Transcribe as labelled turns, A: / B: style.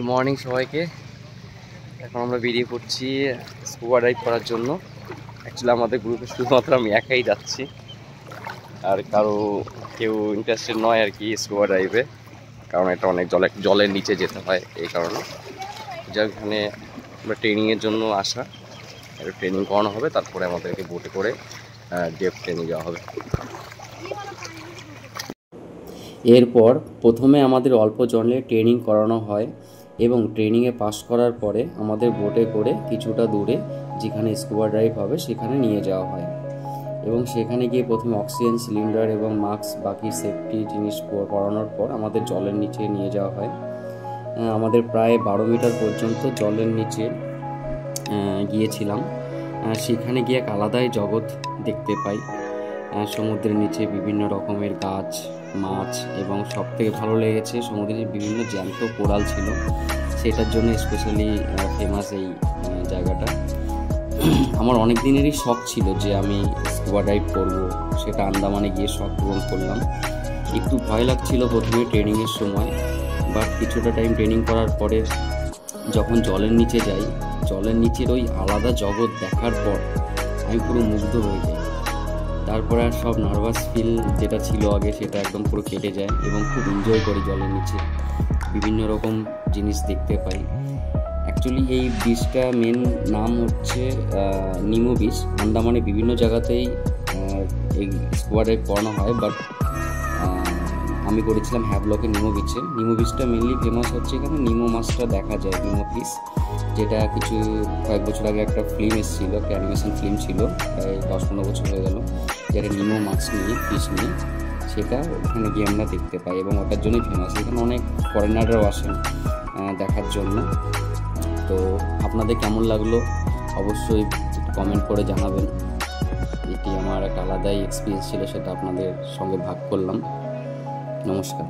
A: Morning সবাইকে। এখন আমরা বেরিয়ে পড়ছি স্কুবা ডাইভ করার জন্য। অ্যাকচুয়ালি আমাদের গ্রুপে শুধুমাত্র আমি একাই যাচ্ছি, আর কেউ ইন্টারেস্টেড নয় আর কি স্কুবা ডাইভে, কারণ এটা অনেক জলের নিচে যেতে হয়। এই কারণে যেখানে আমরা ট্রেনিংয়ের জন্য আসা, একটা ট্রেনিং করানো হবে, তারপরে আমাদেরকে বোটে করে ডেপথ ট্রেনিং যাওয়া হবে। এরপর প্রথমে আমাদের অল্প জলে ট্রেনিং করানো হয় এবং ট্রেনিংয়ে পাস করার পরে আমাদের বোটে করে কিছুটা দূরে যেখানে স্কুবা ডাইভ হবে সেখানে নিয়ে যাওয়া হয় এবং সেখানে গিয়ে প্রথমে অক্সিজেন সিলিন্ডার এবং মাস্ক বাকি সেফটি জিনিস পরানোর পর আমাদের জলের নিচে নিয়ে যাওয়া হয়। আমাদের প্রায় 12 মিটার পর্যন্ত জলের নিচে গিয়েছিলাম। সেখানে গিয়ে এক আলাদাই জগৎ দেখতে পাই। সমুদ্রের নিচে বিভিন্ন রকমের গাছ, মাছ এবং সবথেকে ভালো লেগেছে সমুদ্রের বিভিন্ন জ্যান্ত কোরাল ছিল, সেটার জন্য স্পেশালি ফেমাস এই জায়গাটা। আমার অনেক দিনেরই শখ ছিল যে আমি স্কুবা ডাইভ করবো, সেটা আন্দামানে গিয়ে শখ পূরণ করলাম। একটু ভয় লাগছিল প্রথমে ট্রেনিংয়ের সময়, বাট কিছুটা টাইম ট্রেনিং করার পরে যখন জলের নিচে যাই, জলের নিচের ওই আলাদা জগৎ দেখার পর আমি পুরো মুগ্ধ হয়ে যাই। তারপরে আর সব নার্ভাস ফিল যেটা ছিল আগে সেটা একদম পুরো কেটে যায় এবং খুব এনজয় করি জলের নিচে, বিভিন্ন রকম জিনিস দেখতে পাই। অ্যাকচুয়ালি এই বিচটা মেন নাম হচ্ছে নিমো বিচ। আন্দামানে বিভিন্ন জায়গাতেই এই স্কুবা ডাইভ করানো হয়, বাট আমি করেছিলাম হ্যাভলকে নিমো বিচে। নিমো বিচটা মেনলি ফেমাস হচ্ছে এখানে নিমো মাছটা দেখা যায়, নিমো ফিশ, যেটা কয়েক বছর আগে একটা ফিল্ম এসেছিলো, একটা অ্যানিমেশন ফিল্ম ছিল, প্রায় 10-15 বছর হয়ে গেল, যেটা নিমো মাছ নিয়ে, ফিশ নিয়ে, সেটা ওখানে গিয়ে আমরা দেখতে পাই এবং ওটার জন্যই ফেমাস। এখানে অনেক ফরেনাররাও আসেন দেখার জন্য। তো আপনাদের কেমন লাগলো অবশ্যই কমেন্ট করে জানাবেন। এটি আমার একটা আলাদাই এক্সপিরিয়েন্স ছিল, সেটা আপনাদের সঙ্গে ভাগ করলাম। নমস্কার।